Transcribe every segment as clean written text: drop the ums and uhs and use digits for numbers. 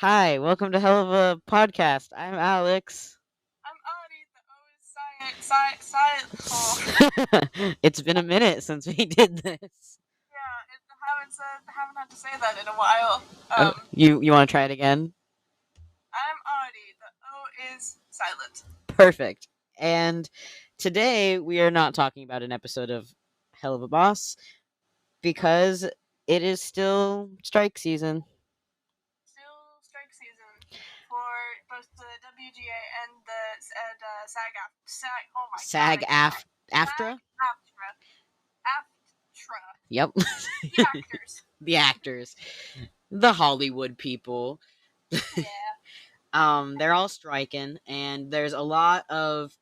Hi, welcome to Helluva Podcast. I'm Alex. I'm Audie. The O is silent. It's been a minute since we did this. Yeah, haven't had to say that in a while. Oh, you want to try it again? I'm Audie. The O is silent. Perfect. And today we are not talking about an episode of Helluva Boss because it is still strike season. Still strike season for both the WGA and the SAG. Oh my SAG god! AFTRA? AFTRA. Yep. The actors. The actors. The Hollywood people. Yeah. They're all striking, and there's a lot of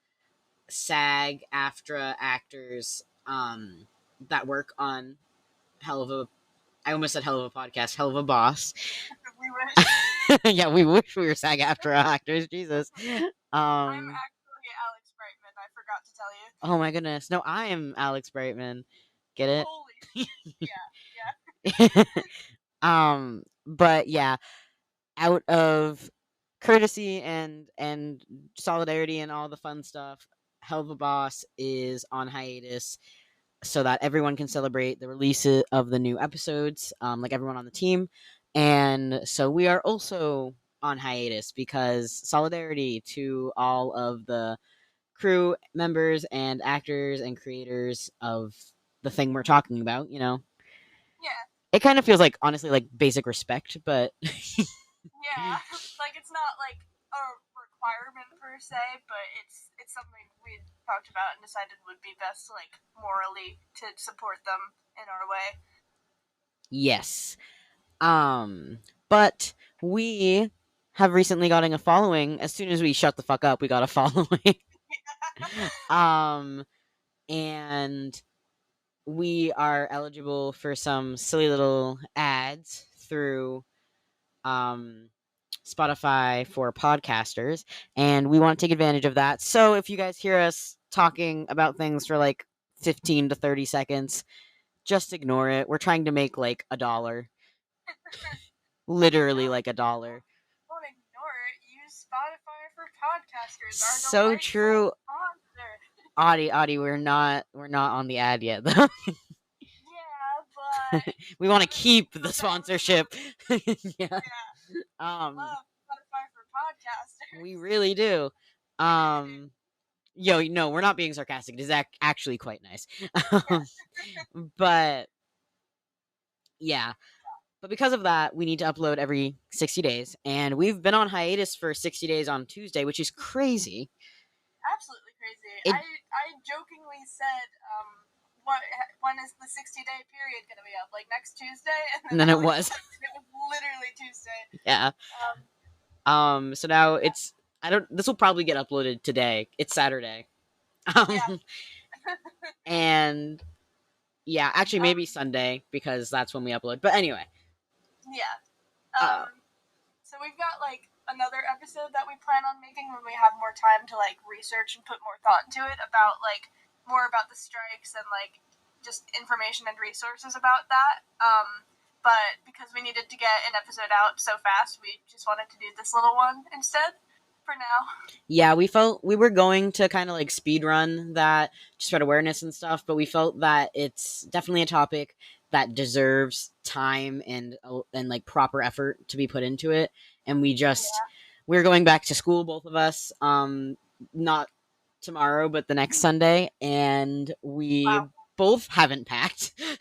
SAG AFTRA actors that work on Helluva. I almost said Helluva Podcast, Helluva Boss. We wish. Yeah, we wish we were SAG AFTRA actors. Jesus. I'm actually Alex Brightman. I forgot to tell you. Oh my goodness. No, I am Alex Brightman. Get it? Holy. Yeah. But yeah, out of courtesy and solidarity and all the fun stuff, Helluva Boss is on hiatus so that everyone can celebrate the release of the new episodes, like everyone on the team. And so we are also on hiatus because solidarity to all of the crew members and actors and creators of the thing we're talking about, Yeah. It kind of feels like, honestly, like basic respect, but Yeah. Like it's not like a requirement per se, but it's something we talked about and decided would be best, like morally, to support them in our way. yes. But we have recently gotten a following. As soon as we shut the fuck up, we got a following. And we are eligible for some silly little ads through Spotify for podcasters, and we want to take advantage of that. So if you guys hear us talking about things for like 15 to 30 seconds, just ignore it. We're trying to make like $1. Literally like $1. Don't ignore it. Use Spotify for podcasters. Our So delightful true. sponsor. Audie, we're not on the ad yet though. Yeah, but We want to keep the sponsorship. Yeah. yeah, love Spotify for podcasters. We really do. Yo, no, we're not being sarcastic. It is actually quite nice. But yeah. But because of that, we need to upload every 60 days. And we've been on hiatus for 60 days on Tuesday, which is crazy. Absolutely crazy. I jokingly said, when is the 60-day period going to be up? Like next Tuesday? And then it was. It was literally Tuesday. Yeah. So now this will probably get uploaded today. It's Saturday. Yeah. And yeah, actually maybe Sunday because that's when we upload. But anyway. Yeah. So we've got like another episode that we plan on making when we have more time to like research and put more thought into it about like more about the strikes and like just information and resources about that. But because we needed to get an episode out so fast, we just wanted to do this little one instead for now. Yeah, we felt we were going to kind of like speed run that to spread awareness and stuff, but we felt that it's definitely a topic that deserves time and like proper effort to be put into it. And we're going back to school, both of us. Not tomorrow, but the next Sunday, and we both haven't packed. Nope,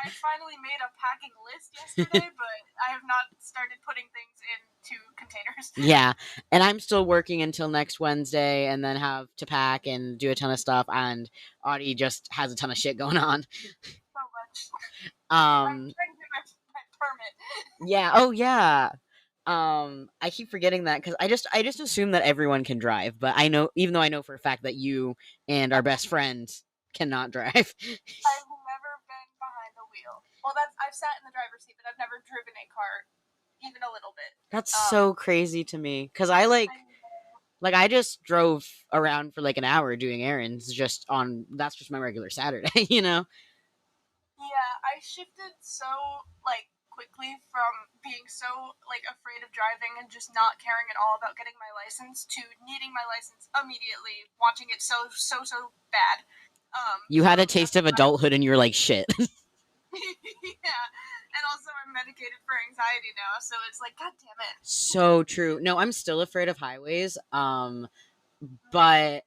I finally made a packing list yesterday, but I have not started putting things into containers. Yeah, and I'm still working until next Wednesday, and then have to pack and do a ton of stuff. And Audie just has a ton of shit going on. So much. I'm trying to get my permit. Yeah. Oh yeah. I keep forgetting that because I just assume that everyone can drive, but I know, even though I know for a fact that you and our best friend cannot drive. I've never been behind the wheel. Well, I've sat in the driver's seat, but I've never driven a car, even a little bit. That's so crazy to me because I just drove around for like an hour doing errands that's just my regular Saturday, Yeah, I shifted so like quickly from being so like afraid of driving and just not caring at all about getting my license to needing my license immediately, wanting it so bad. You So had a taste of adulthood and you were like, shit. yeah, and also I'm medicated for anxiety now, so it's like, god damn it. So true. No, I'm still afraid of highways. But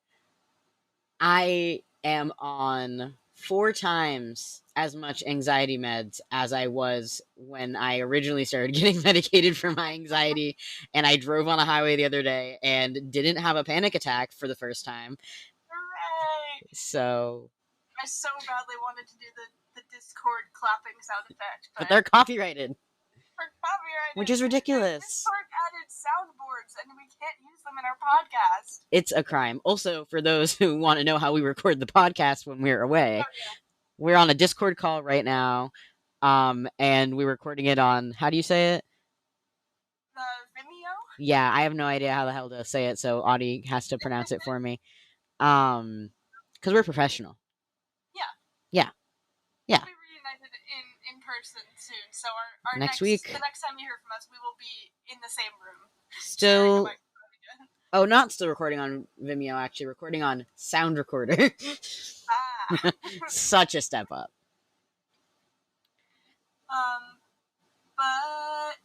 I am on 4 times as much anxiety meds as I was when I originally started getting medicated for my anxiety. And I drove on a highway the other day and didn't have a panic attack for the first time. Hooray! So, I so badly wanted to do the Discord clapping sound effect, but but they're copyrighted, for copyrighted. which is ridiculous. Discord added soundboards, and we can't use them in our podcast. It's a crime. Also, for those who want to know how we record the podcast when we're away, Oh yeah, we're on a Discord call right now. And we're recording it on, how do you say it? the Vimeo. Yeah, I have no idea how the hell to say it, so Audie has to pronounce it for me. Because we're professional. Yeah. Yeah. Yeah. We'll be reunited in person soon. So our Next next week. the next time you hear from us, we will be in the same room. Still. Oh, not still recording on Vimeo, actually. Recording on Sound Recorder. Ah. Such a step up. But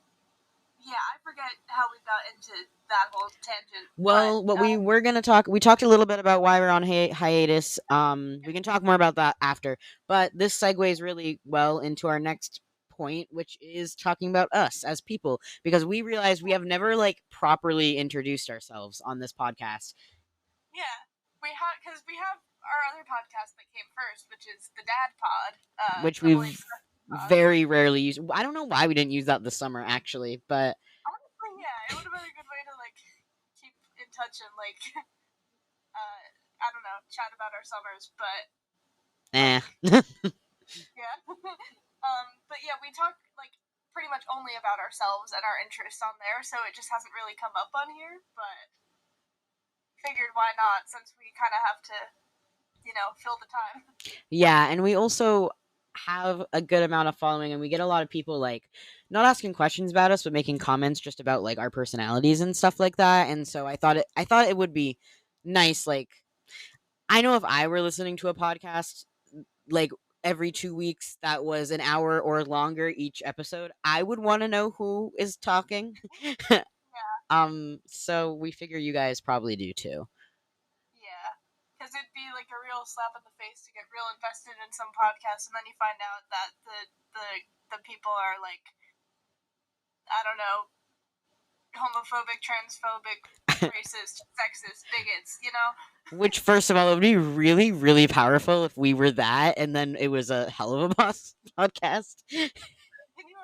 yeah, I forget how we got into that whole tangent. Well, but, what we were going to talk, we talked a little bit about why we're on hiatus. We can talk more about that after. But this segues really well into our next point, which is talking about us as people, because we realize we have never like properly introduced ourselves on this podcast. Yeah, because we have our other podcast that came first, which is the Dad Pod, which we've very rarely used. I don't know why we didn't use that this summer, actually, but honestly, yeah, it would have been a good way to like keep in touch and like I don't know, chat about our summers, but yeah. But yeah, we talk like pretty much only about ourselves and our interests on there, so it just hasn't really come up on here, but figured why not, since we kind of have to, fill the time. Yeah, and we also have a good amount of following, and we get a lot of people like not asking questions about us, but making comments just about like our personalities and stuff like that. And so I thought it would be nice. Like, I know if I were listening to a podcast like every 2 weeks that was an hour or longer each episode, I would want to know who is talking. Yeah. So we figure you guys probably do too. Yeah. Because it'd be like a real slap in the face to get real invested in some podcasts, and then you find out that the people are like, I don't know, homophobic, transphobic, racist, sexist, bigots, Which, first of all, it would be really, really powerful if we were that, and then it was a Helluva Boss podcast. Can you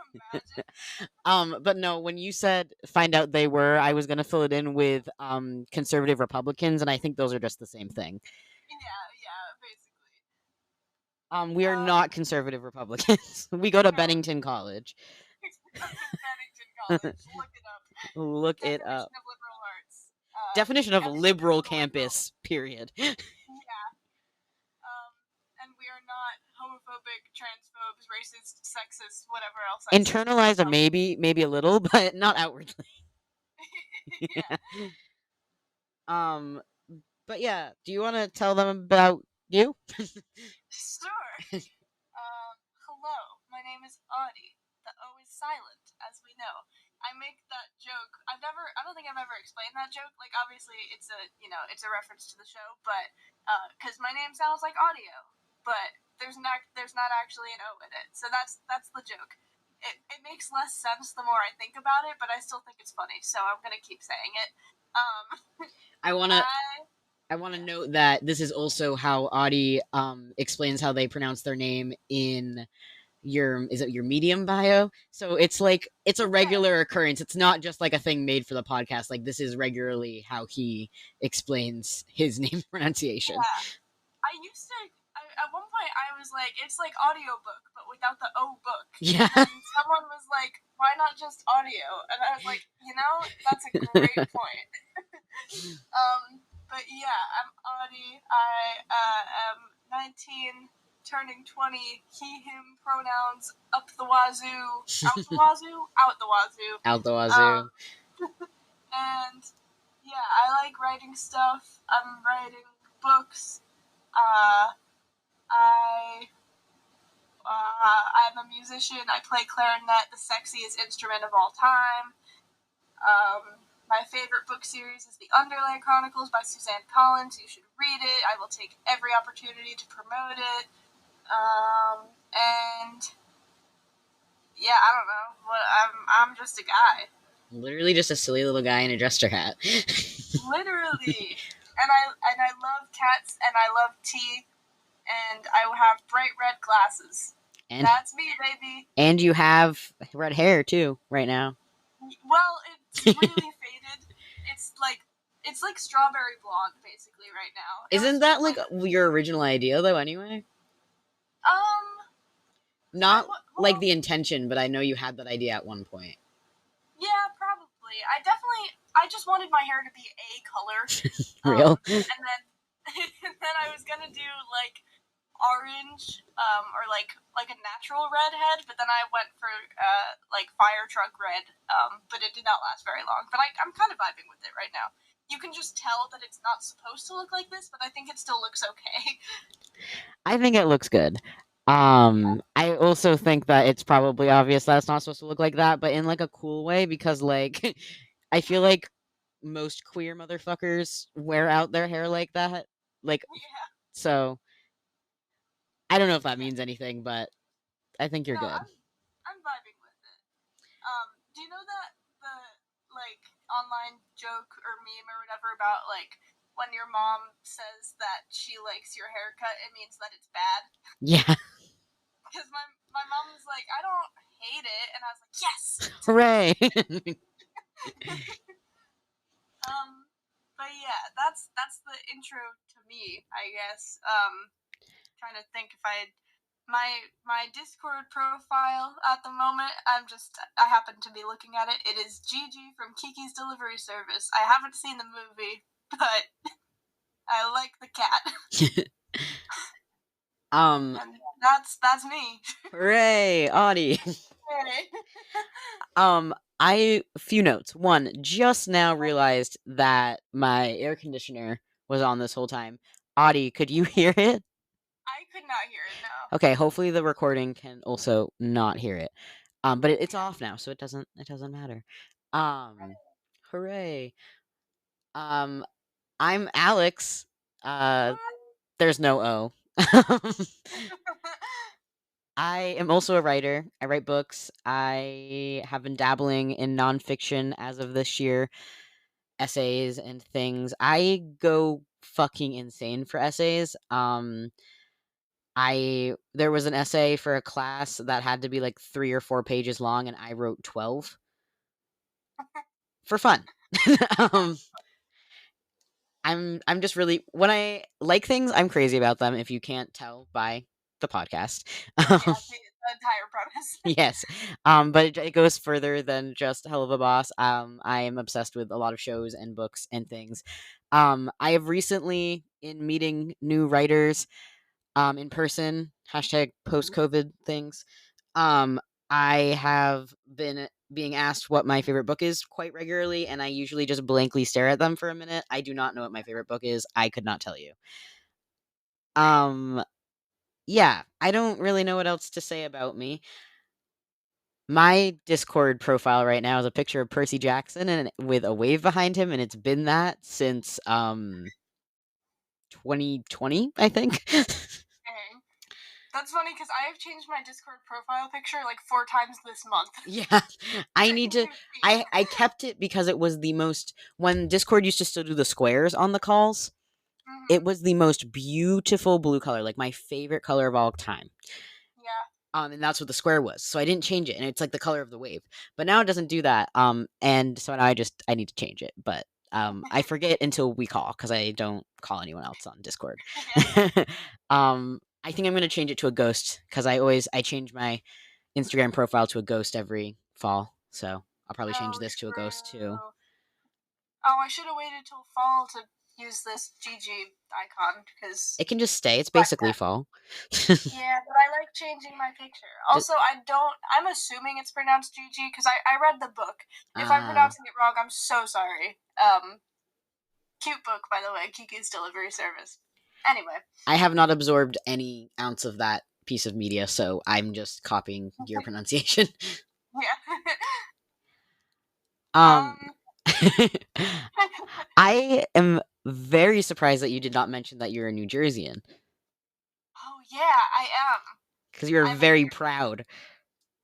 imagine? But no, when you said find out they were, I was gonna fill it in with conservative Republicans, and I think those are just the same thing. Yeah, basically. We are not conservative Republicans. We go to Bennington College. Bennington College. Look it up. Look it Definition up. of liberal arts. Definition of liberal campus, period. Yeah. And we are not homophobic, transphobes, racist, sexist, whatever else. Internalized, maybe a little, but not outwardly. Yeah. But yeah, do you want to tell them about you? Sure. Hello, my name is Audie. The O is silent, as we know. I make that joke. I don't think I've ever explained that joke. Like, obviously, it's a reference to the show, but because my name sounds like audio, but there's not actually an O in it. So that's the joke. It makes less sense the more I think about it, but I still think it's funny, so I'm gonna keep saying it. I want to note that this is also how Audie explains how they pronounce their name in your Medium bio. So it's like it's a regular occurrence. It's not just like a thing made for the podcast. Like, this is regularly how he explains his name pronunciation. Yeah. At one point I was like, it's like audiobook, but without the O book. Yeah. And someone was like, why not just audio? And I was like, that's a great point. But yeah, I'm Audie. I am 19, turning 20, he, him pronouns up the wazoo, out the wazoo, out the wazoo. Out the wazoo. And yeah, I like writing stuff. I'm writing books. I'm a musician. I play clarinet, the sexiest instrument of all time. My favorite book series is The Underland Chronicles by Suzanne Collins. You should read it. I will take every opportunity to promote it. And yeah, I don't know. I'm just a guy. Literally just a silly little guy in a jester hat. Literally. And I love cats and I love tea and I have bright red glasses. And that's me, baby. And you have red hair too right now. Well, it's really faded. It's like strawberry blonde basically right now. Isn't that like your original idea though anyway? Not like the intention, but I know you had that idea at one point. Yeah, probably. I just wanted my hair to be a color. Real? And then I was gonna do like orange, or like a natural redhead, but then I went for like fire truck red, but it did not last very long. But I'm kind of vibing with it right now. You can just tell that it's not supposed to look like this, but I think it still looks okay. I think it looks good. I also think that it's probably obvious that it's not supposed to look like that, but in like a cool way because like I feel like most queer motherfuckers wear out their hair like that. Like Yeah. So I don't know if that means anything, but I think you're good. I'm vibing with it. Do you know that the like online joke or meme or whatever about like when your mom says that she likes your haircut, it means that it's bad? Yeah. Because my mom was like, I don't hate it, and I was like, yes, hooray! But yeah, that's the intro to me, I guess. Trying to think if my Discord profile at the moment. I happen to be looking at it. It is Gigi from Kiki's Delivery Service. I haven't seen the movie, but I like the cat. And that's me. Hooray, Audie. Few notes. One, just now realized that my air conditioner was on this whole time. Audie, could you hear it? I could not hear it, no. Okay, hopefully the recording can also not hear it. But it's off now, so it doesn't matter. Hooray. I'm Alex. There's no O. I am also a writer. I write books. I have been dabbling in nonfiction as of this year, essays and things. I go fucking insane for essays. There was an essay for a class that had to be like 3 or 4 pages long, and I wrote 12 for fun. I'm just really when I like things, I'm crazy about them. If you can't tell by the podcast, yeah, the entire premise. Yes, but it goes further than just Helluva Boss. I am obsessed with a lot of shows and books and things. I have recently, in meeting new writers, in person, hashtag post-COVID things. I have been being asked what my favorite book is quite regularly, and I usually just blankly stare at them for a minute. I do not know what my favorite book is. I could not tell you. Yeah, I don't really know what else to say about me. My Discord profile right now is a picture of Percy Jackson and with a wave behind him, and it's been that since 2020, I think. That's funny because I have changed my Discord profile picture like 4 times this month. Yeah, I need to. I kept it because it was the most when Discord used to still do the squares on the calls. Mm-hmm. It was the most beautiful blue color, like my favorite color of all time. Yeah. And that's what the square was. So I didn't change it, and it's like the color of the wave. But now it doesn't do that. And so now I need to change it, but I forget until we call because I don't call anyone else on Discord. I think I'm gonna change it to a ghost because I change my Instagram profile to a ghost every fall. So I'll probably change this to a ghost too. Oh, I should have waited till fall to use this GG icon because It can just stay. It's like basically that. fall. Yeah, but I like changing my picture. Also, I don't. I'm assuming it's pronounced GG because I read the book. If I'm uh, pronouncing it wrong, I'm so sorry. Cute book, by the way, Kiki's Delivery Service. Anyway. I have not absorbed any ounce of that piece of media, so I'm just copying your pronunciation. Yeah. um, um. I am very surprised that you did not mention that you're a New Jerseyan, Oh yeah, I am. because you're I'm a very New proud.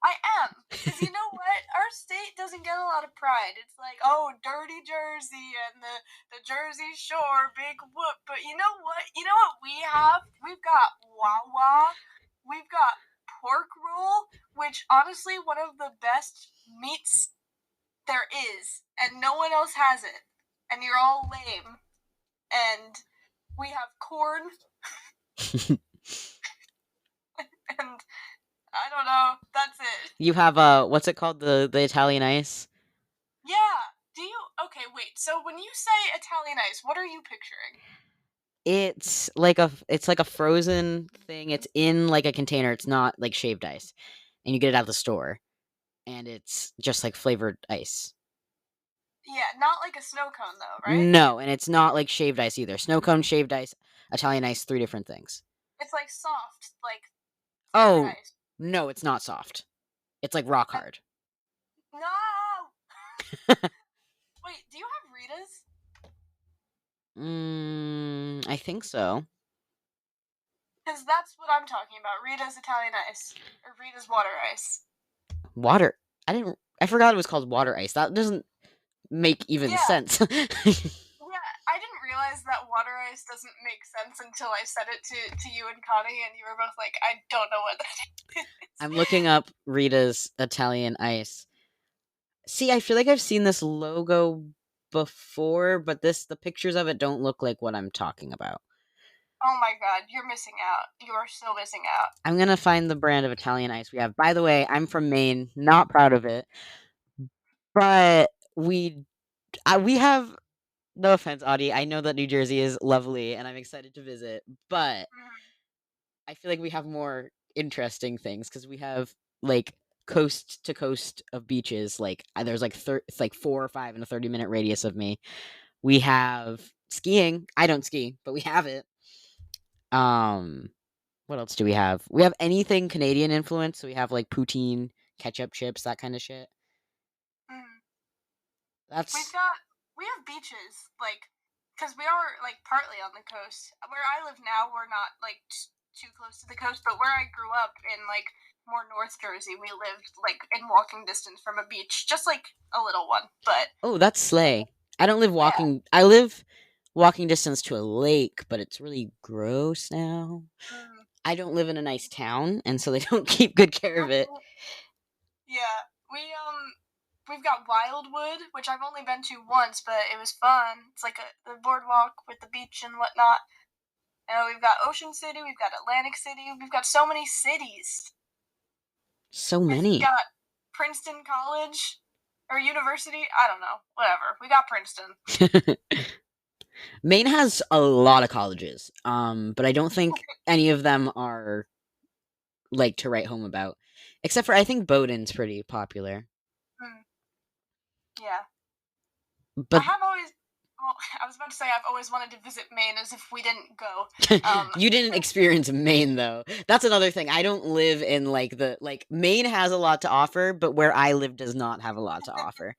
I am. Because you know what? Our state doesn't get a lot of pride. It's like, oh, dirty Jersey and the Jersey Shore, big whoop. But you know what? You know what we have? We've got Wawa. We've got pork roll, which honestly, one of the best meats there is. And no one else has it. And you're all lame. And we have corn. And I don't know. That's it. You have what's it called, the Italian ice? Yeah. Do you? Okay, wait. So when you say Italian ice, what are you picturing? It's like a frozen thing. It's in like a container. It's not like shaved ice, and you get it out of the store, and it's just like flavored ice. Yeah, not like a snow cone though, right? No, and it's not like shaved ice either. Snow cone, shaved ice, Italian ice, three different things. It's like soft, like flavored Oh ice. no, it's not soft. It's like rock I, hard. no. Wait, do you have Rita's? I think so. Because that's what I'm talking about. Rita's Italian ice or Rita's water ice. Water. I forgot it was called water ice. That doesn't make even Yeah, sense. yeah. I didn't realize that water ice doesn't make sense until I said it to you and Connie, and you were both like, "I don't know what that is." I'm looking up Rita's Italian ice. See, I feel like I've seen this logo before, but the pictures of it don't look like what I'm talking about. Oh my god, you're missing out. You are so missing out. I'm gonna find the brand of Italian ice we have. By the way, I'm from Maine, not proud of it, but we have, no offense, Audie. I know that New Jersey is lovely, and I'm excited to visit, but Mhm. I feel like we have more interesting things because we have like coast to coast of beaches. Like there's like it's like 4 or 5 in a 30-minute radius of me. We have skiing. I don't ski, but we have it. Um, what else do we have? We have anything Canadian influence. So we have like poutine, ketchup chips, that kind of shit. Mhm. We've That's got we have beaches like because we are like partly on the coast. Where I live now, we're not like too close to the coast, but where I grew up in like more North Jersey, we lived like in walking distance from a beach, just like a little one. But Oh, that's slay. I don't live yeah, walking. I live walking distance to a lake, but it's really gross now. mm. I don't live in a nice town, and so they don't keep good care of it. Yeah, we've got Wildwood, which I've only been to once, but it was fun. It's like the boardwalk with the beach and whatnot. We've got Ocean City, we've got Atlantic City, we've got so many cities. So We've many. got Princeton College or University. I don't know. Whatever. We got Princeton. Maine has a lot of colleges, but I don't think any of them are like to write home about, except for I think Bowdoin's pretty popular. Hmm. Yeah. I But have always. Well, I was about to say I've always wanted to visit Maine, as if we didn't go. Um. you didn't experience Maine though. That's another thing. I don't live in Maine has a lot to offer, but where I live does not have a lot to offer.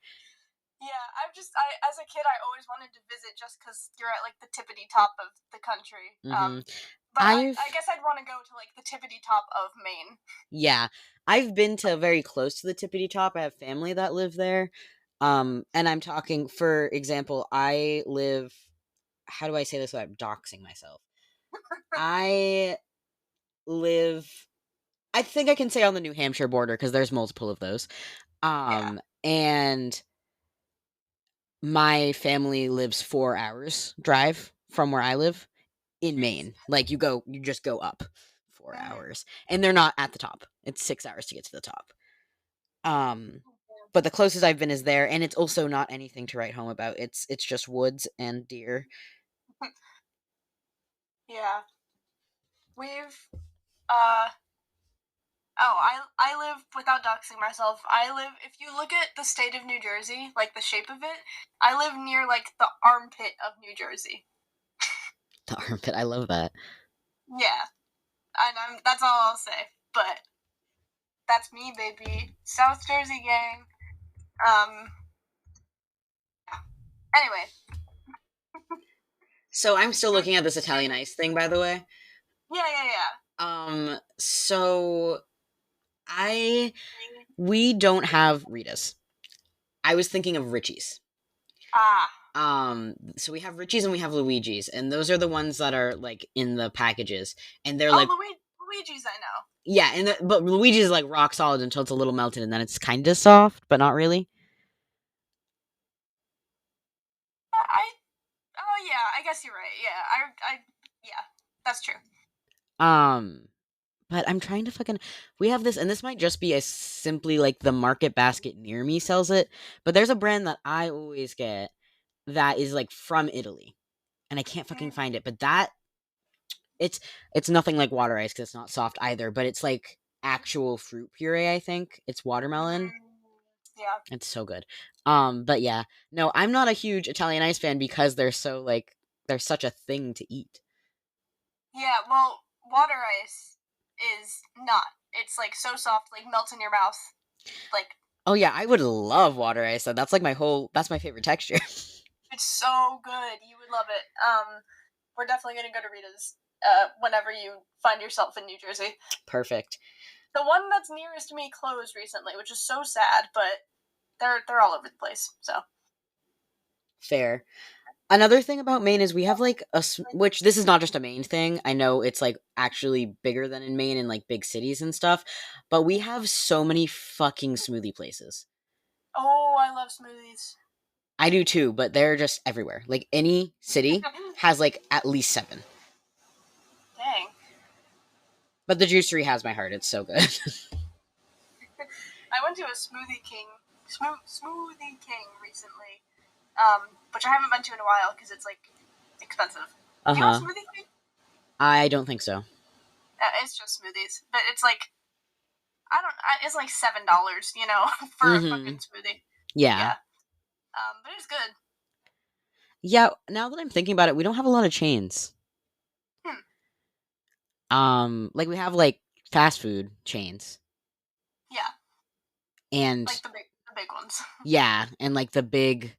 Yeah, I as a kid I always wanted to visit just because you're at like the tippity top of the country. hmm But I I've guess I'd want to go to like the tippity top of Maine. Yeah, I've been to very close to the tippity top. I have family that live there. And I'm talking, for example, I live, how do I say this without doxing myself? I live, I think I can say on the New Hampshire border because there's multiple of those. Yeah. And my family lives 4 hours drive from where I live in Jeez. Maine. Like you just go up four Mm. hours, and they're not at the top. It's 6 hours to get to the top. Um, but the closest I've been is there, and it's also not anything to write home about. It's just woods and deer. Yeah. We've uh oh, I live, without doxing myself, I live, if you look at the state of New Jersey, like the shape of it, I live near like the armpit of New Jersey. The armpit. I love that. Yeah. And that's all I'll say. But that's me, baby. South Jersey gang. Um anyway. So I'm still looking at this Italian ice thing, by the way. Yeah, yeah, yeah. So I we don't have Ritas. I was thinking of Richie's. Ah. So we have Richie's and we have Luigi's, and those are the ones that are like in the packages, and they're Oh, like, Luigi's I know. yeah, but Luigi's is like rock solid until it's a little melted, and then it's kind of soft, but not really. I oh yeah, I guess you're right. Yeah. Yeah. That's true. Um, but I'm trying to fucking. We have this, and this might just be a simply like the market basket near me sells it, but there's a brand that I always get that is like from Italy, and I can't fucking Mm-hmm. find it. But that it's nothing like water ice because it's not soft either. But it's like actual fruit puree. I think it's watermelon. Yeah. It's so good. But yeah, no, I'm not a huge Italian ice fan because they're so like they're such a thing to eat. Yeah, well, water ice is not. It's like so soft, like melts in your mouth. Like, Oh yeah, I would love water ice. That's like that's my favorite texture. it's so good. You would love it. We're definitely gonna go to Rita's whenever you find yourself in New Jersey. Perfect. The one that's nearest me closed recently, which is so sad, but they're all over the place. So Fair. Another thing about Maine is we have like which this is not just a Maine thing. I know it's like actually bigger than in Maine in like big cities and stuff, but we have so many fucking smoothie places. oh, I love smoothies. I do too, but they're just everywhere. Like any city has like at least 7. Dang. But the juicery has my heart. It's so good. I went to a Smoothie King recently, which I haven't been to in a while because it's like expensive. Do you know Uh-huh. Smoothie King? I don't think so. It's just smoothies, but it's like I don't. It's like $7, you know, for a Mhm. fucking smoothie. Yeah. Yeah. But it's good. Yeah, now that I'm thinking about it, we don't have a lot of chains. Hmm. Like we have like fast food chains Yeah, like and the big ones. yeah, and like the big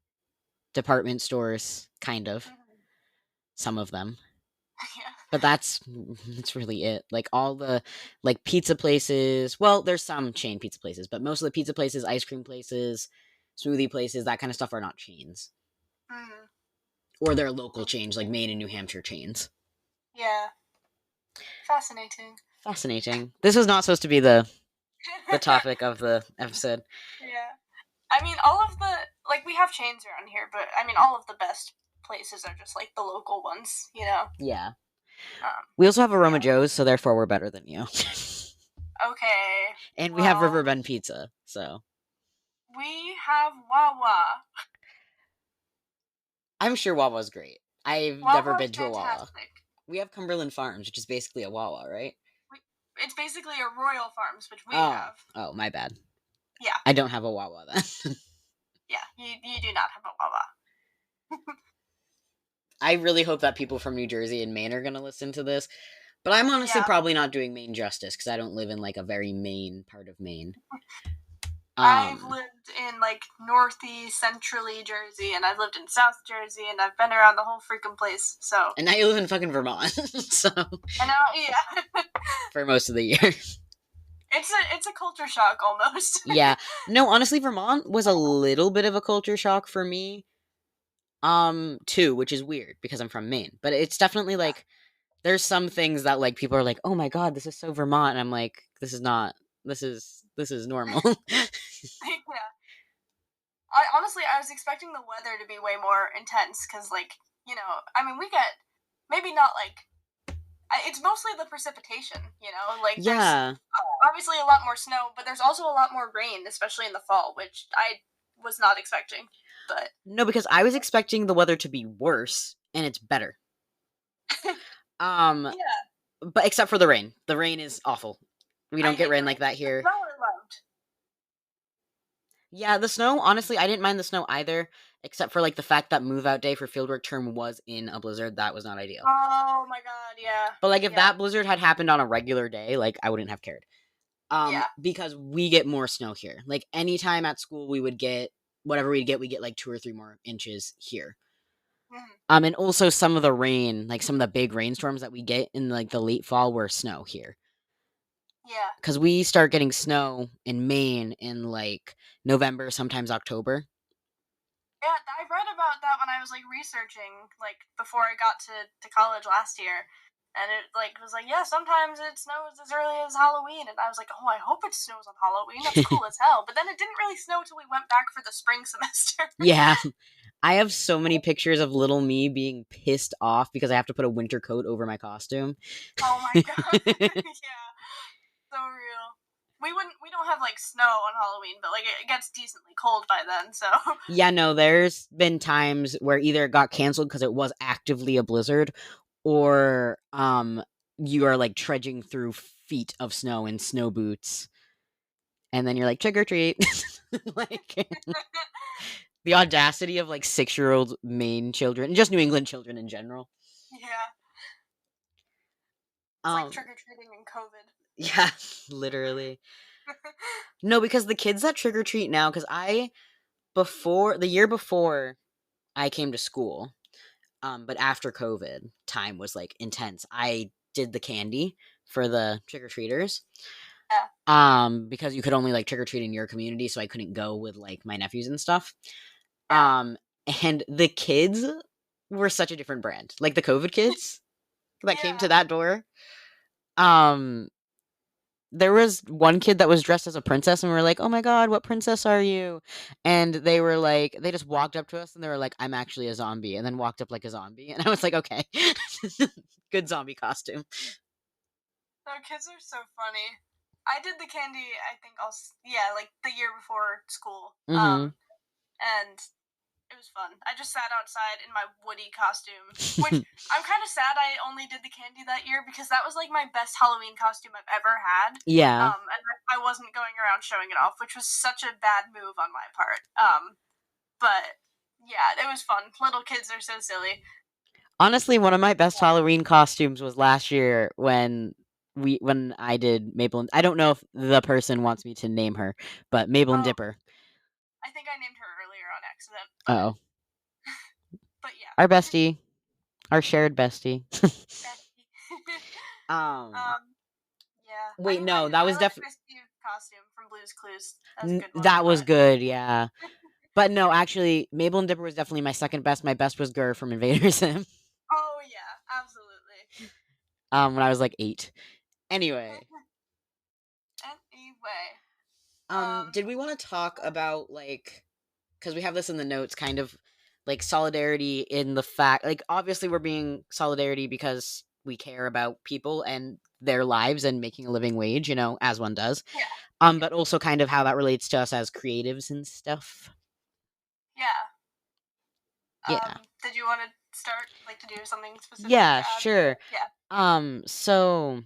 department stores kind of. Mhm. Some of them. Yeah. But that's really it. Like all the like pizza places, well, there's some chain pizza places, but most of the pizza places, ice cream places, smoothie places, that kind of stuff are not chains. Mm. Or they're local chains like Maine and New Hampshire chains. Yeah. Fascinating. Fascinating. This was not supposed to be the topic of the episode. Yeah. I mean, all of the like we have chains around here, but I mean, all of the best places are just like the local ones, you know. Yeah. Um. We also have Aroma Yeah. Joe's, so therefore we're better than you. Okay. And we have Well, Riverbend Pizza, so we have Wawa. I'm sure Wawa's great. I've never Wawa's been to a Wawa. fantastic. We have Cumberland Farms, which is basically a Wawa, right? We, it's basically a Royal Farms, which we Oh, have. oh, my bad. Yeah. I don't have a Wawa then. Yeah, you do not have a Wawa. I really hope that people from New Jersey and Maine are going to listen to this. But I'm honestly Yeah, probably not doing Maine justice because I don't live in like a very Maine part of Maine. I've Um, lived in like northeast, centrally Jersey, and I've lived in South Jersey, and I've been around the whole freaking place. So, and now you live in fucking Vermont, so and yeah, for most of the year. it's a culture shock almost. Yeah. No, honestly, Vermont was a little bit of a culture shock for me. Too, which is weird because I'm from Maine. But it's definitely Yeah, like there's some things that like people are like, "Oh my god, this is so Vermont." And I'm like, "This is not. This is normal." yeah. I was expecting the weather to be way more intense because, like, you know, I mean, we get maybe not like it's mostly the precipitation, you know, like there's Yeah. obviously a lot more snow, but there's also a lot more rain, especially in the fall, which I was not expecting. But No, because I was expecting the weather to be worse and it's better. Yeah. But except for the rain. The rain is awful. We I don't get hate the rain rain. like that The here. snow I loved. Yeah, the snow, honestly, I didn't mind the snow either, except for like the fact that move out day for fieldwork term was in a blizzard. That was not ideal. Oh my god, yeah. But like if Yeah. that blizzard had happened on a regular day, like I wouldn't have cared. Yeah. Because we get more snow here. Like anytime at school we would get whatever we get like 2 or 3 more inches here. Mhm. And also some of the rain, like some of the big rainstorms that we get in like the late fall were snow here. Yeah. Because we start getting snow in Maine in like November, sometimes October. Yeah, I read about that when I was like researching, like before I got to college last year. And it like was like, yeah, sometimes it snows as early as Halloween, and I was like, oh, I hope it snows on Halloween. That's cool as hell. But then it didn't really snow till we went back for the spring semester. Yeah. I have so many pictures of little me being pissed off because I have to put a winter coat over my costume. Oh my god, yeah, so real. We don't have like snow on Halloween, but like it gets decently cold by then, so Yeah, no, there's been times where either it got canceled because it was actively a blizzard, or you are like trudging through feet of snow in snow boots, and then you're like trick or treat. Like the audacity of like 6-year-old Maine children, just New England children in general. yeah, it's like Um, trick or treating in COVID. yeah, literally. No, because the kids that trick or treat now, because I before the year before I came to school, but after COVID, time was like intense. I did the candy for the trick or treaters. Yeah, Because you could only like trick or treat in your community, so I couldn't go with like my nephews and stuff. yeah, Um, and the kids were such a different brand. Like the COVID kids that came to yeah. that door. Um, there was one kid that was dressed as a princess, and we were like, "Oh my god, what princess are you?" And they were like, they just walked up to us and they were like, "I'm actually a zombie," and then walked up like a zombie, and I was like, "Okay, good zombie costume." No, kids are so funny. I did the candy. I think yeah, like the year before school. Mm-hmm. And it was fun. I just sat outside in my Woody costume, which I'm kind of sad I only did the candy that year because that was like my best Halloween costume I've ever had. Yeah. And I wasn't going around showing it off, which was such a bad move on my part. But yeah, it was fun. Little kids are so silly. Honestly, one of my best Halloween costumes was last year when I did Maple and I don't know if the person wants me to name her, but Mabel and Oh, Dipper. I think I named her earlier on accident, Oh. but yeah. Our bestie. Our shared bestie. Bestie. um um, yeah. I Wait, mean, no, that I was like definitely Christy's costume from Blue's Clues. That was a good one, that was but good, yeah. But no, actually, Mabel and Dipper was definitely my second best. My best was Gur from Invader Sim. oh yeah, absolutely. When I was like 8. Anyway, Anyway, did we want to talk about like because we have this in the notes, kind of like solidarity in the fact, like obviously we're being solidarity because we care about people and their lives and making a living wage, as one does. yeah, But also kind of how that relates to us as creatives and stuff. yeah. Yeah. Did you want to start, like, to do something specific to Yeah, add? sure. Yeah. So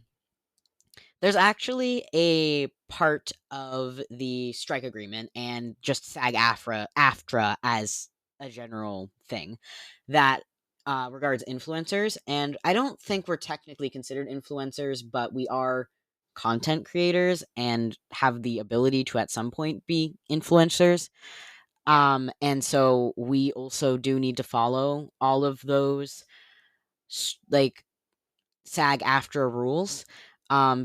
there's actually a part of the strike agreement and just SAG-AFTRA as a general thing that regards influencers, and I don't think we're technically considered influencers, but we are content creators and have the ability to at some point be influencers. Yeah. And so we also do need to follow all of those like SAG-AFTRA rules.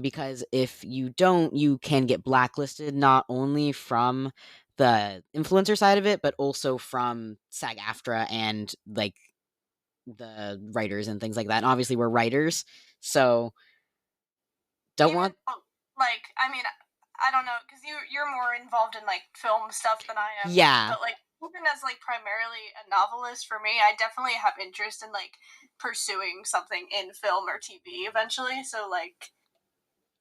Because if you don't, you can get blacklisted not only from the influencer side of it, but also from SAG-AFTRA and like the writers and things like that. And obviously, we're writers, so don't Even want. like, I mean, I don't know, because you're more involved in like film stuff than I am, Yeah, but like even as like primarily a novelist, for me, I definitely have interest in like pursuing something in film or TV eventually. So like,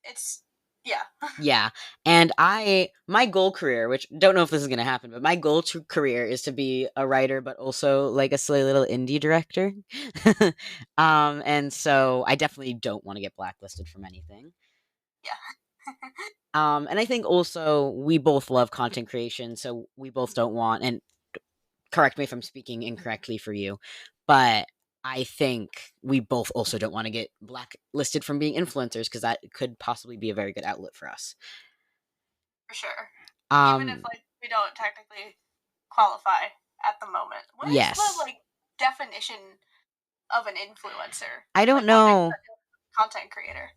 it's Yeah. Yeah. And my goal career, which don't know if this is going to happen, but my goal to career is to be a writer, but also like a silly little indie director. And so I definitely don't want to get blacklisted from anything. Yeah. And I think also we both love content creation, so we both don't want, and correct me if I'm speaking incorrectly for you, but I think we both also don't want to get blacklisted from being influencers because that could possibly be a very good outlet for us. For sure. Even if Um, like we don't technically qualify at the moment. What is the yes. like definition of an influencer? I don't Like what makes know. a content creator?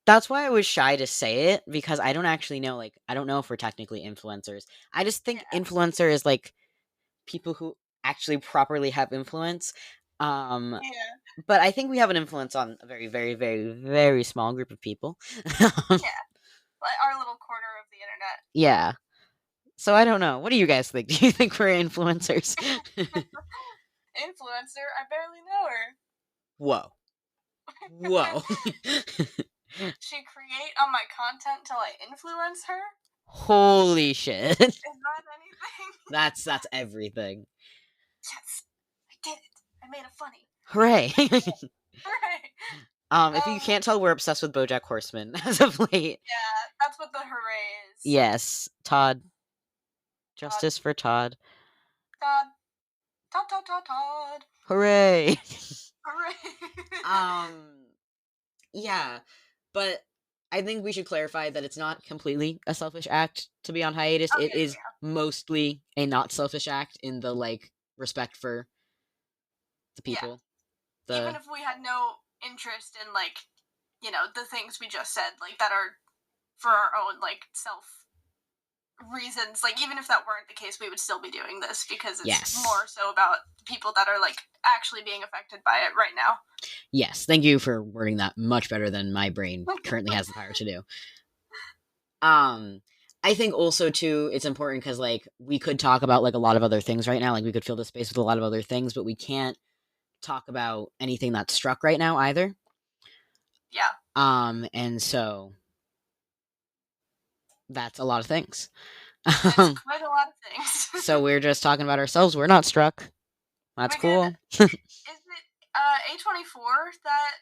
That's why I was shy to say it because I don't actually know. Like, I don't know if we're technically influencers. I just think Yeah. influencer is like people who actually properly have influence. Um, Yeah. but I think we have an influence on a very, very, very, very small group of people. Yeah. Like our little corner of the internet. Yeah. So I don't know. What do you guys think? Do you think we're influencers? Influencer, I barely know her. Whoa. Whoa. She create on my content till I influence her? Holy shit. Is that anything? That's everything. Yes. I did it. I made it funny. Hooray. Hooray. If you can't tell, we're obsessed with BoJack Horseman as of late. Yeah, that's what the hooray is. Yes, Todd. Todd. Justice for Todd. Todd. Todd, Todd, Todd, Todd. Hooray. Hooray. Yeah, but I think we should clarify that it's not completely a selfish act to be on hiatus. Oh, It yeah, is mostly a not selfish act in the like respect for the yeah. people. Even The if we had no interest in, like, you know, the things we just said, like, that are for our own, like, self reasons, like, even if that weren't the case, we would still be doing this because it's yes. more so about people that are, like, actually being affected by it right now. Yes, thank you for wording that much better than my brain currently has the power to do. I think also too it's important because like we could talk about like a lot of other things right now. Like we could fill the space with a lot of other things, but we can't talk about anything that's struck right now either. Yeah. And so that's a lot of things. It's quite a lot of things. So we're just talking about ourselves. We're not struck. That's We could. cool. Is it A24 that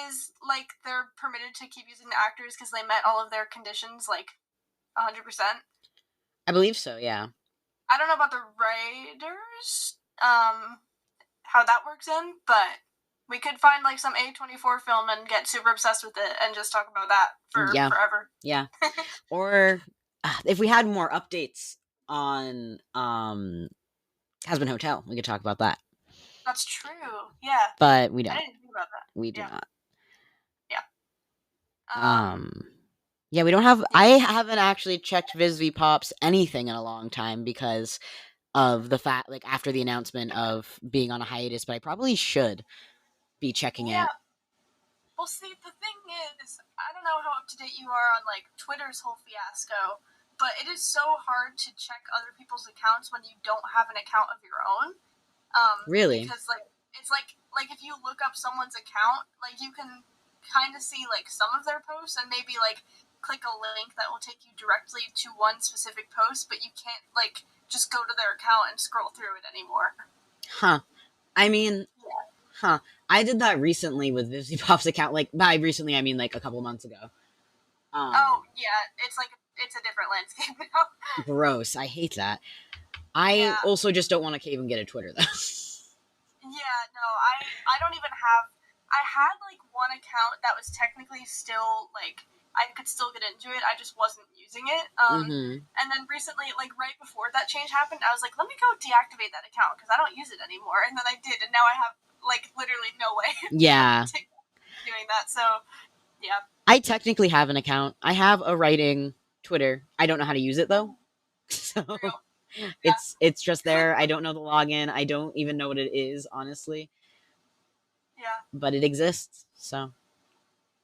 is, like, they're permitted to keep using the actors because they met all of their conditions, like, 100%? I believe so, yeah. I don't know about the writers, how that works in, but we could find like some A24 film and get super obsessed with it and just talk about that for Yeah. forever. Yeah. Or if we had more updates on Has Been Hotel, we could talk about that. That's true. Yeah. But we I don't. didn't think about that. We do Yeah. not. Yeah. Um yeah, we don't have Yeah. I haven't actually checked Visv Pops anything in a long time because of the fact like after the announcement of being on a hiatus, but I probably should be checking Yeah. it. Well, see, the thing is, I don't know how up to date you are on like Twitter's whole fiasco, but it is so hard to check other people's accounts when you don't have an account of your own. Really? Because like it's like if you look up someone's account, like you can kind of see like some of their posts and maybe like click a link that will take you directly to one specific post, but you can't like just go to their account and scroll through it anymore. Huh. I mean, Yeah. huh. I did that recently with Visv Pop's account. Like by recently I mean like a couple months ago. Oh yeah, it's like it's a different landscape now. Gross. I hate that. I Yeah. also just don't want to even get a Twitter though. Yeah, no, I don't even have. I had like one account that was technically still like I could still get into it. I just wasn't using it. Mm-hmm. And then recently, like right before that change happened, I was like, let me go deactivate that account because I don't use it anymore. And then I did, and now I have like literally no way Yeah. of doing that. So yeah. I technically have an account. I have a writing Twitter. I don't know how to use it though. So Real. Yeah. it's just there. I don't know the login. I don't even know what it is, honestly. Yeah. But it exists. So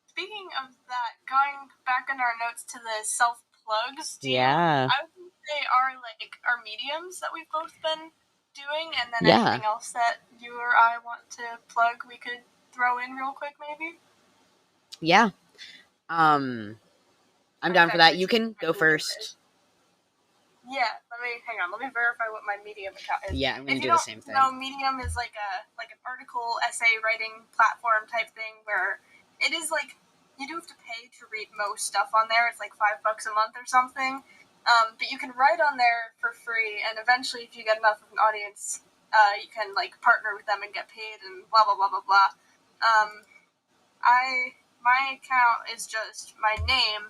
Speaking of that, going back in our notes to the self plugs, yeah. I would say are like our mediums that we've both been doing, and then Yeah. anything else that you or I want to plug, we could throw in real quick, maybe. Yeah. Um, I'm I've down for that. actually You seen can what my go medium first. is. Yeah, let me hang on. Let me verify what my Medium account is. Yeah, I'm If gonna you do the don't same thing. know, Medium is like an article essay writing platform type thing where it is like you do have to pay to read most stuff on there. It's like $5 a month or something. But you can write on there for free, and eventually, if you get enough of an audience, you can like partner with them and get paid and blah blah blah blah blah. Um, my account is just my name,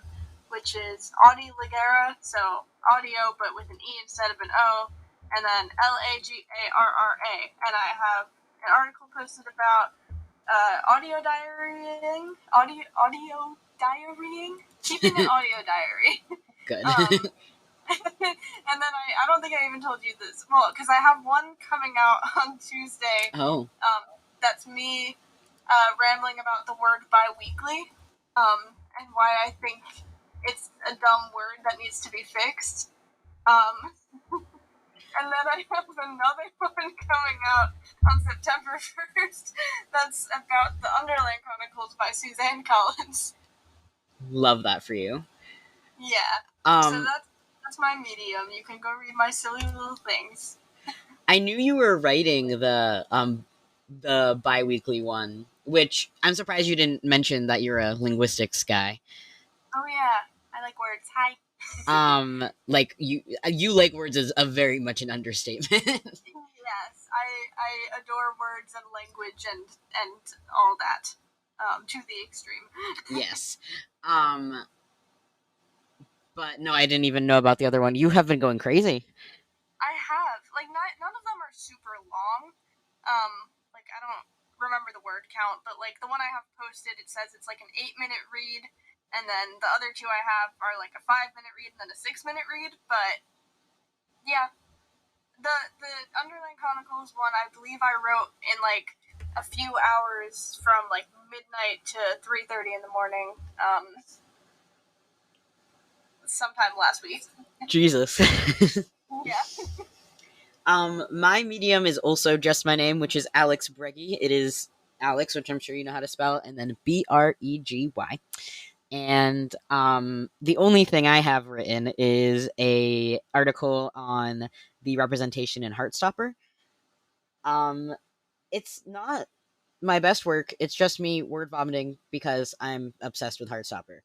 which is Audie Ligera, so audio but with an E instead of an O, and then Lagarra, and I have an article posted about audio diarying, keeping an audio diary. Good. um, and then I don't think I even told you this. Well, because I have one coming out on Tuesday. Oh, That's me rambling about the word bi-weekly, and why I think it's a dumb word that needs to be fixed. Um, and then I have another one coming out on September 1st that's about the Underland Chronicles by Suzanne Collins. love that for you. Yeah. So Um, that's my medium. You can go read my silly little things. I knew you were writing the biweekly one, which I'm surprised you didn't mention that you're a linguistics guy. Oh yeah, I like words. Hi. Like you like words is a very much an understatement. Yes, I adore words and language and all that, to the extreme. Yes. Um, but no, I didn't even know about the other one. You have been going crazy. I have like none of them are super long. Like I don't remember the word count, but like the one I have posted, it says it's like an 8-minute read, and then the other two I have are like a 5-minute read and then a 6-minute read. But yeah, the Underland Chronicles one, I believe I wrote in like a few hours from like midnight to 3:30 in the morning. Sometime last week. Jesus. Yeah. My medium is also just my name, which is Alex Breggy. It is Alex, which I'm sure you know how to spell, and then Bregi. And the only thing I have written is a article on the representation in Heartstopper. Um, it's not my best work. It's just me word vomiting because I'm obsessed with Heartstopper.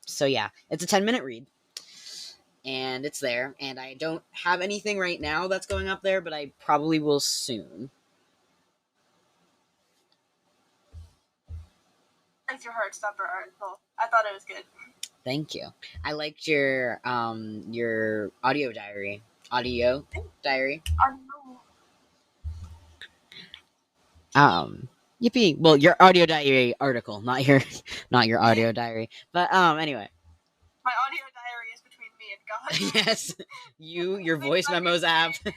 So yeah, it's a 10-minute read, and it's there. And I don't have anything right now that's going up there, but I probably will soon. It's your Heartstopper article. I thought it was good. Thank you. I liked your audio diary. Oh, Um, yippee! Well, your audio diary article, not your not your no. audio diary. But anyway, My audio diary is between me and God. yes, your Things voice I can memos app, say.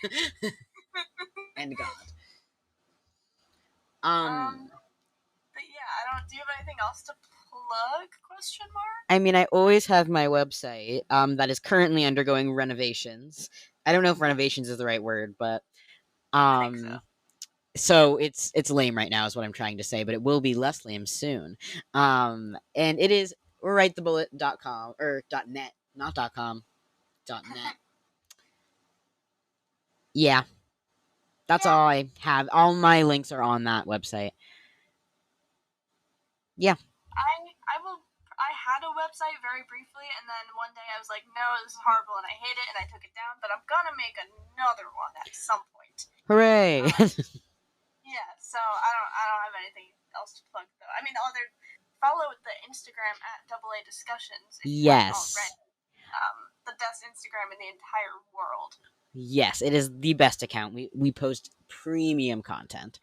and God. um, but yeah, I don't. Do you have anything else to plug? Question mark. I mean, I always have my website that is currently undergoing renovations. I don't know if renovations is the right word, but I think so. um so it's lame right now is what I'm trying to say, but it will be less lame soon. And it is writethebullet.com or .net, not .com, .net. Yeah, that's Yeah, all I have. All my links are on that website. Yeah. I will. I had a website very briefly, and then one day I was like, "No, this is horrible, and I hate it," and I took it down. But I'm gonna make another one at some point. Hooray. Uh, yeah, so I don't have anything else to plug though. I mean, follow the Instagram at double A Discussions if you haven't Yes. already. The best Instagram in the entire world. Yes, it is the best account. We post premium content.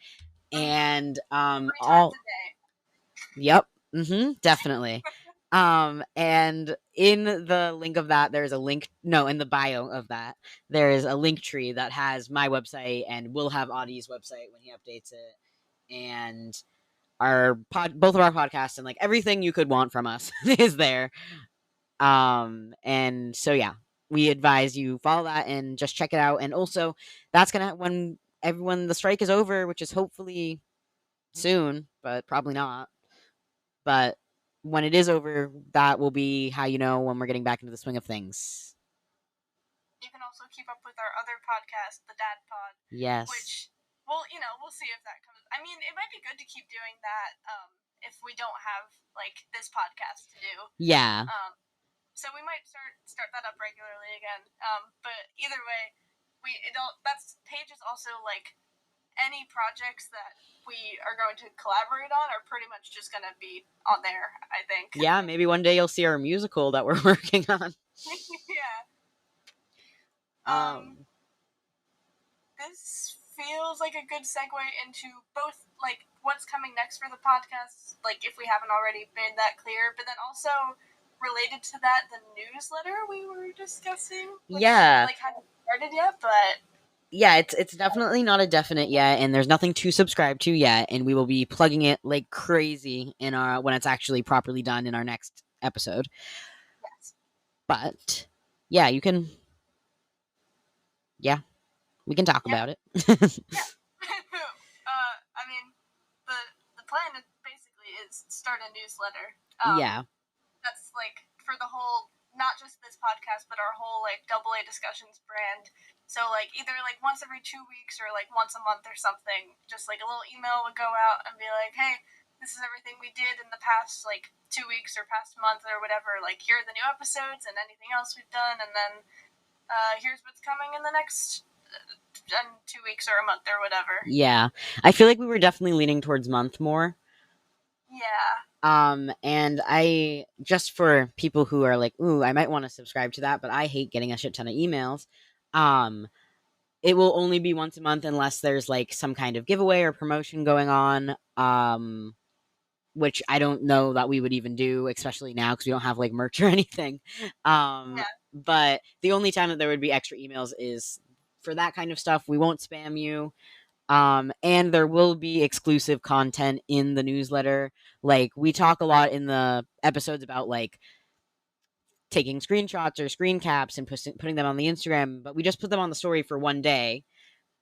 And Three times all a day. yep. Definitely. And in the link of that, there's a link. No, in the bio of that, there is a link tree that has my website and will have Audie's website when he updates it, and both of our podcasts and like everything you could want from us is there. And so yeah, we advise you follow that and just check it out. And also, that's gonna when everyone the strike is over, which is hopefully soon, but probably not. But when it is over, that will be how you know when we're getting back into the swing of things. You can also keep up with our other podcast, the Dad Pod, Yes. which we'll see if that comes. I mean, it might be good to keep doing that if we don't have like this podcast to do. Yeah. So we might start that up regularly again. But either way, that's Paige is also like any projects that we are going to collaborate on are pretty much just going to be on there, I think. Yeah, maybe one day you'll see our musical that we're working on. Yeah. This feels like a good segue into both like what's coming next for the podcast, like if we haven't already made that clear, but then also related to that, the newsletter we were discussing, which, Yeah. like hadn't started yet, but yeah, it's definitely not a definite yet, and there's nothing to subscribe to yet, and we will be plugging it like crazy in our when it's actually properly done in our next episode. yes. But yeah, you can. Yeah, we can talk about it. Yeah. I mean, the plan is basically is start a newsletter. Yeah. That's like for the whole, not just this podcast, but our whole like AA discussions brand. So like either like once every 2 weeks or like once a month or something, just like a little email would go out and be like, hey, this is everything we did in the past like 2 weeks or past month or whatever. Like here are the new episodes and anything else we've done, and then here's what's coming in the next 2 weeks or a month or whatever. Yeah, I feel like we were definitely leaning towards month more. Yeah. And I just for people who are like, ooh, I might want to subscribe to that, but I hate getting a shit ton of emails. It will only be once a month unless there's like some kind of giveaway or promotion going on. Which I don't know that we would even do, especially now because we don't have like merch or anything. Yeah. But the only time that there would be extra emails is for that kind of stuff. We won't spam you. And there will be exclusive content in the newsletter. Like we talk a lot in the episodes about like taking screenshots or screen caps and putting them on the Instagram, but we just put them on the story for one day.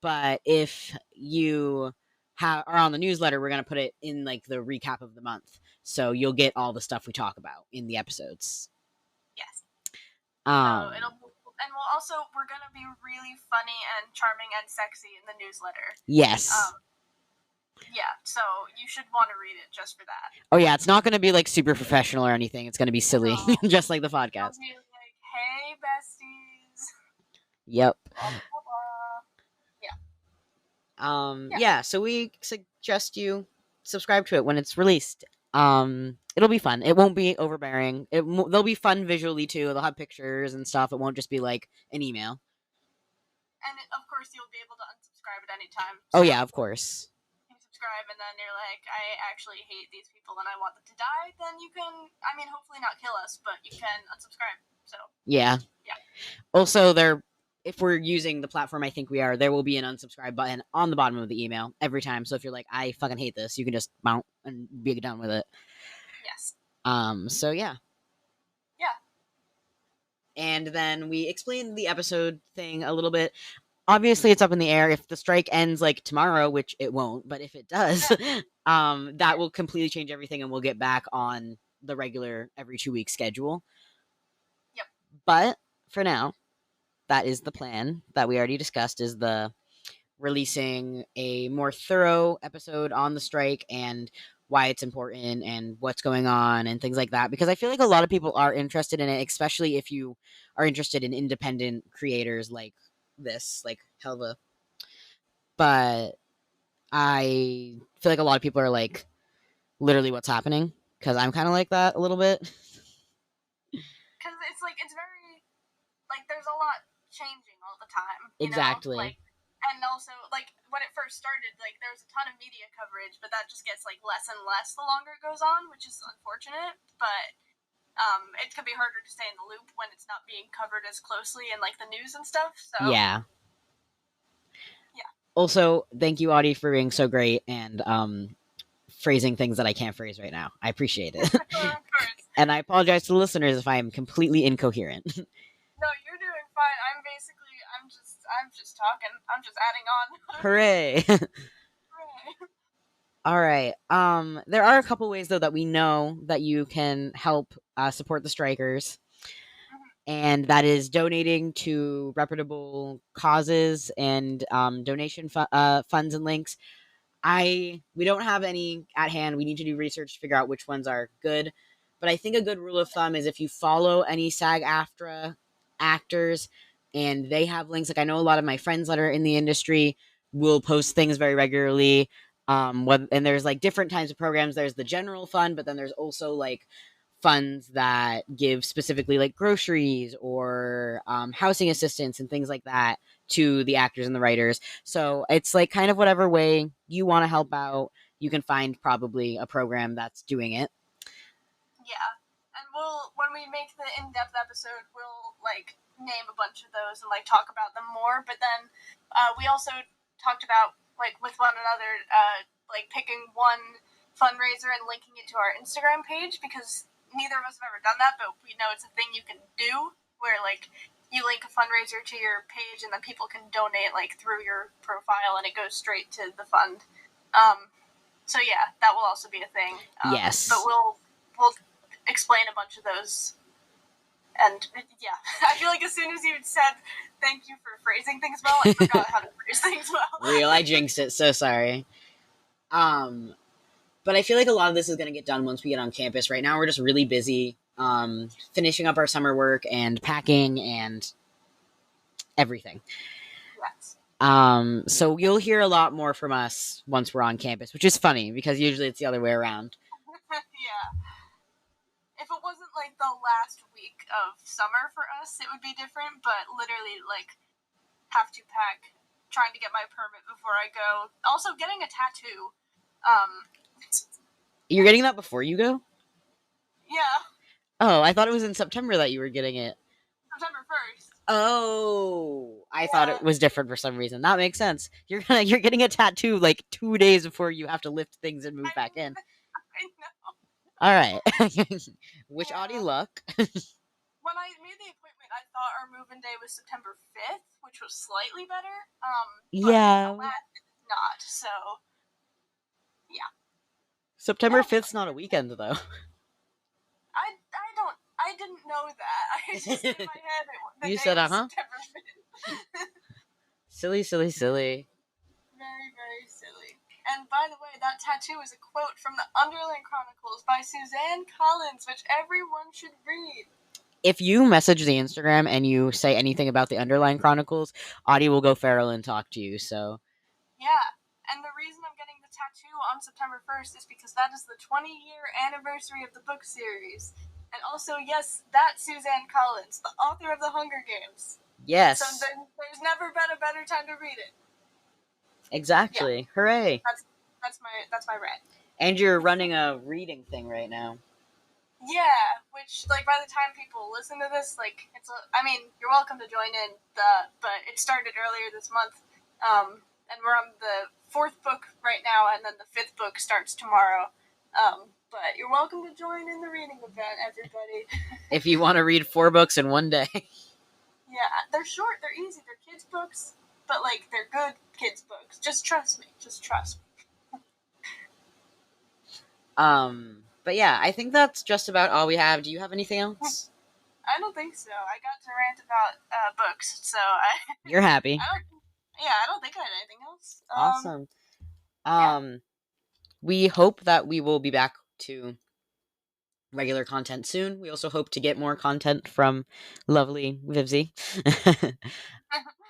But if you are on the newsletter, we're going to put it in like the recap of the month. So you'll get all the stuff we talk about in the episodes. Yes. Um, So we're gonna be really funny and charming and sexy in the newsletter. yes. Yeah, so you should want to read it just for that. Oh yeah, it's not going to be like super professional or anything. It's going to be silly, No. just like the It'll podcast. be like, hey besties. Yep. Blah, blah, blah. Yeah, so we suggest you subscribe to it when it's released. It'll be fun. It won't be overbearing. They'll be fun visually too. They'll have pictures and stuff. It won't just be like an email. And of course, you'll be able to unsubscribe at any time. So oh yeah, of course. You subscribe and then you're like, I actually hate these people and I want them to die. Then you can, I mean, hopefully not kill us, but you can unsubscribe. So yeah. Also, if we're using the platform I think we are, there will be an unsubscribe button on the bottom of the email every time. So if you're like, I fucking hate this, you can just mount and be done with it. Yes. So yeah. Yeah. And then we explained the episode thing a little bit. Obviously, it's up in the air. If the strike ends like tomorrow, which it won't, but if it does, that will completely change everything, and we'll get back on the regular every 2 week schedule. Yep. But for now, that is the plan that we already discussed, is the releasing a more thorough episode on the strike and why it's important and what's going on and things like that, because I feel like a lot of people are interested in it, especially if you are interested in independent creators like this, like Helluva. But I feel like a lot of people are like, literally what's happening, because I'm kind of like that a little bit. Because it's like, it's very, like, there's a lot changing all the time. Exactly. Like, and also, like, when it first started, like, there was a ton of media coverage, but that just gets, like, less and less the longer it goes on, which is unfortunate, but it could be harder to stay in the loop when it's not being covered as closely in, like, the news and stuff, so... Yeah. Also, thank you, Audie, for being so great and phrasing things that I can't phrase right now. I appreciate it. Of course. And I apologize to the listeners if I am completely incoherent. No, you're doing fine. I'm just talking. I'm just adding on. Hooray! Hooray. All right. There are a couple ways though that we know that you can help support the strikers, Mhm. and that is donating to reputable causes and funds and links. We don't have any at hand. We need to do research to figure out which ones are good. But I think a good rule of thumb is if you follow any SAG-AFTRA actors and they have links, like I know a lot of my friends that are in the industry will post things very regularly. And there's like different types of programs. There's the general fund, but then there's also like funds that give specifically like groceries or housing assistance and things like that to the actors and the writers. So it's like kind of whatever way you want to help out, you can find probably a program that's doing it. Yeah, and when we make the in-depth episode, we'll like name a bunch of those and like talk about them more. But then we also talked about like with one another, like picking one fundraiser and linking it to our Instagram page because neither of us have ever done that, but we know it's a thing you can do where like you link a fundraiser to your page and then people can donate like through your profile and it goes straight to the fund. Um, so yeah, that will also be a thing. But Yes. we'll explain a bunch of those. And yeah, I feel like as soon as you said thank you for phrasing things well, I forgot how to phrase things well. Real, I jinxed it. So sorry. Um, but I feel like a lot of this is going to get done once we get on campus. Right now, we're just really busy finishing up our summer work and packing and everything. Yes. So you'll hear a lot more from us once we're on campus, which is funny because usually it's the other way around. Yeah. If it wasn't like the last week of summer for us, it would be different. But literally, like, have to pack, trying to get my permit before I go. Also, getting a tattoo. Um, You're getting that before you go? yeah, Oh, I thought it was in September that you were getting it. September 1st. Oh, I thought it Yeah, was different for some reason. That makes sense. You're getting a tattoo like 2 days before you have to lift things and move back in. I know. All right. Wish Audie Yeah. luck. When I made the appointment, I thought our move-in day was September 5th, which was slightly better. But Yeah. alas, it's not. So yeah, September it'll be 5th's fine. not a weekend though. I didn't know that. I just in my head the You day said was uh-huh. September 5th. Silly, silly, silly. Very, very silly. And by the way, that tattoo is a quote from the Underland Chronicles by Suzanne Collins, which everyone should read. If you message the Instagram and you say anything about the Underline Chronicles, Audie will go feral and talk to you. So Yeah. And the reason I'm getting the tattoo on September 1st is because that is the 20-year anniversary of the book series. And also, yes, that Suzanne Collins, the author of The Hunger Games. So yes, there's never been a better time to read it. Yeah, exactly. Hooray! that's my rant. And you're running a reading thing right now. Yeah, which like by the time people listen to this, like I mean, you're welcome to join in. But it started earlier this month, and we're on the fourth book right now, and then the fifth book starts tomorrow. But you're welcome to join in the reading event, everybody. If you want to read 4 books in one day. Yeah, they're short, they're easy, they're kids books, but like they're good kids books. Just trust me. Just trust me. But yeah, I think that's just about all we have. Do you have anything else? I don't think so. I got to rant about books, so I You're happy. I don't. Yeah, I don't think I had anything else. Awesome. Yeah. We hope that we will be back to regular content soon. We also hope to get more content from lovely Vivzy.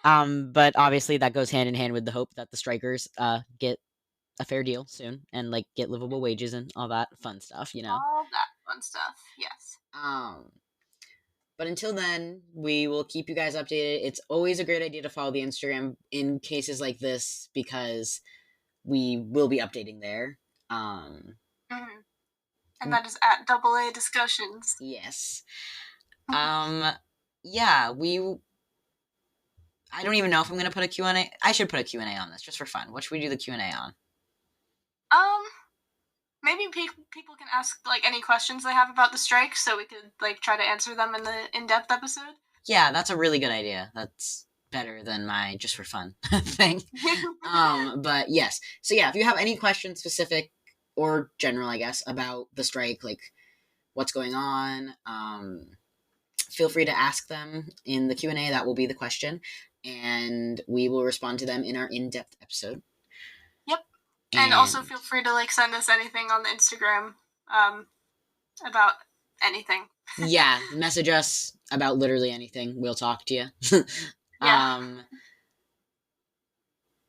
But obviously that goes hand in hand with the hope that the strikers get a fair deal soon and like get livable wages and all that fun stuff, you know. All that fun stuff. Yes. Um but until then, we will keep you guys updated. It's always a great idea to follow the Instagram in cases like this because we will be updating there. Mm-hmm. And that is at double A discussions. Yes. Um yeah, I don't even know if I'm going to put a Q&A. I should put a Q&A on this just for fun. What should we do the Q&A on? um, maybe people can ask like any questions they have about the strike, so we could like try to answer them in the in-depth episode. Yeah, that's a really good idea. That's better than my just for fun thing. But yes. So yeah, if you have any questions specific or general, I guess, about the strike, like what's going on, feel free to ask them in the Q&A. That will be the question, and we will respond to them in our in-depth episode. Yep. And also feel free to like send us anything on the Instagram about anything. Yeah, message us about literally anything. We'll talk to you. Yeah.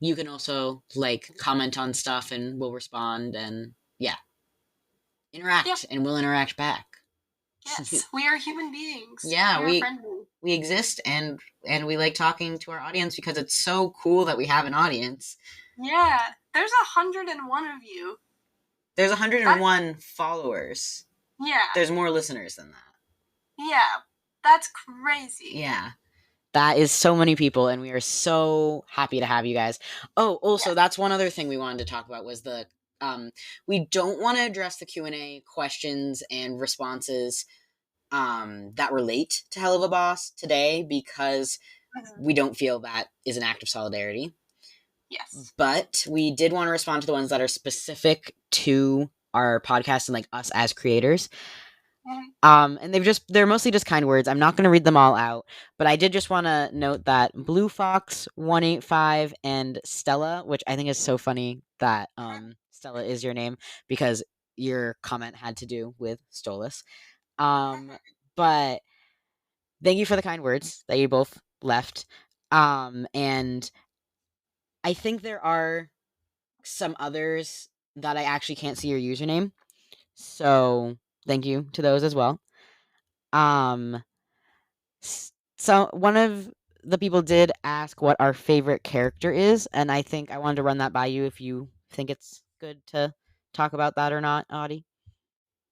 You can also like comment on stuff and we'll respond, and yeah, interact. Yep. And we'll interact back. Yes, we are human beings. Yeah, we exist, and we like talking to our audience because it's so cool that we have an audience. Yeah, there's 101 of you. There's 101 followers. Yeah. There's more listeners than that. Yeah, that's crazy. Yeah. That is so many people, and we are so happy to have you guys. Oh, also, that's one other thing we wanted to talk about was the we don't want to address the Q&A questions and responses that relate to Helluva Boss today because we don't feel that is an act of solidarity. Yes. But we did want to respond to the ones that are specific to our podcast and like us as creators. And they're mostly just kind words. I'm not going to read them all out, but I did just want to note that Blue Fox 185 and Stella, which I think is so funny that Stella is your name because your comment had to do with Stolas. But thank you for the kind words that you both left. And I think there are some others that I actually can't see your username. So thank you to those as well. So one of the people did ask what our favorite character is, and I think I wanted to run that by you if you think it's good to talk about that or not, Audie.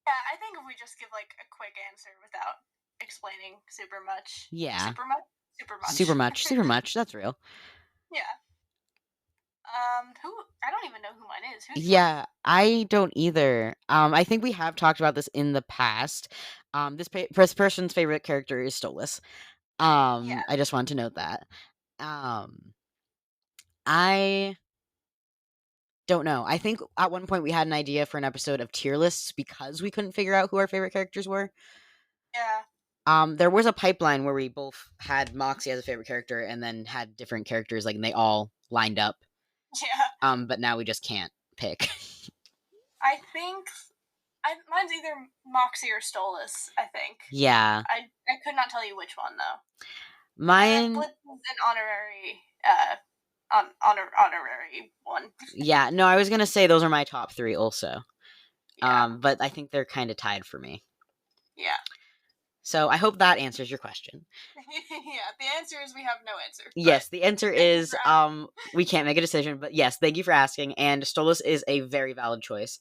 Yeah, I think if we just give like a quick answer without explaining super much. Yeah. Super much? Super much. Super much. Super much. That's real. Yeah. Who? I don't even know who mine is. Who's yeah, yours? I don't either. I think we have talked about this in the past. This person's favorite character is Stolas. Yeah. I just want to note that. I don't know. I think at one point we had an idea for an episode of tier lists because we couldn't figure out who our favorite characters were. Yeah. There was a pipeline where we both had Moxie as a favorite character and then had different characters, like, and they all lined up. Yeah. But now we just can't pick. I think mine's either Moxie or Stolas, I think. Yeah. I could not tell you which one though. Mine Blitz is an honorary one. Yeah, no, I was gonna say those are my top 3 also. Yeah. But I think they're kind of tied for me. Yeah. So I hope that answers your question. Yeah, the answer is we have no answer. Yes, the answer is we can't make a decision, but yes, thank you for asking, and Stolas is a very valid choice.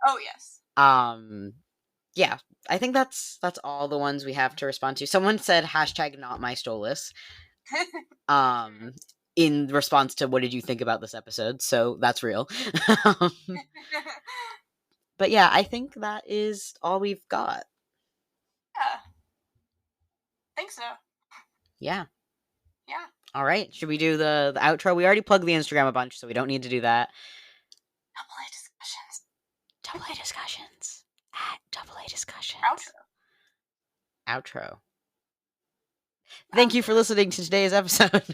Oh, yes. Yeah, I think that's all the ones we have to respond to. Someone said hashtag not my Stolas. In response to what did you think about this episode, so that's real. But yeah, I think that is all we've got. Yeah. Think so. Yeah. Yeah. All right. Should we do the outro? We already plugged the Instagram a bunch, so we don't need to do that. AA discussions. AA discussions. At AA discussions. Outro. Thank you for listening to today's episode.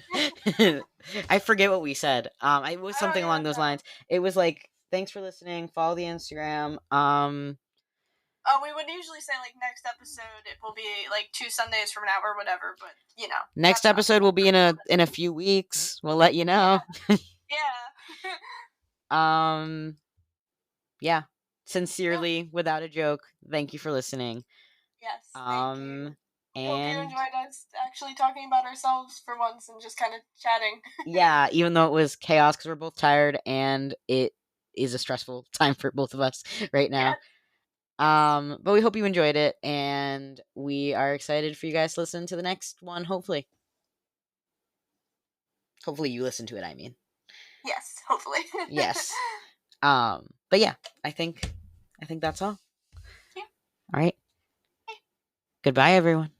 I forget what we said. It was something along those lines. It was like, thanks for listening. Follow the Instagram. Oh, we would usually say like next episode it will be like 2 Sundays from now or whatever, but you know. Next episode will be in a few weeks. We'll let you know. Yeah. Yeah. Sincerely, without a joke, thank you for listening. Yes. Thank you. And hope you enjoyed us actually talking about ourselves for once and just kind of chatting. Yeah, even though it was chaos because we're both tired and it is a stressful time for both of us right now. Yeah. But we hope you enjoyed it, and we are excited for you guys to listen to the next one, hopefully. Hopefully you listen to it, I mean. Yes, hopefully. Yes. But yeah, I think that's all. Yeah. All right. Goodbye, everyone.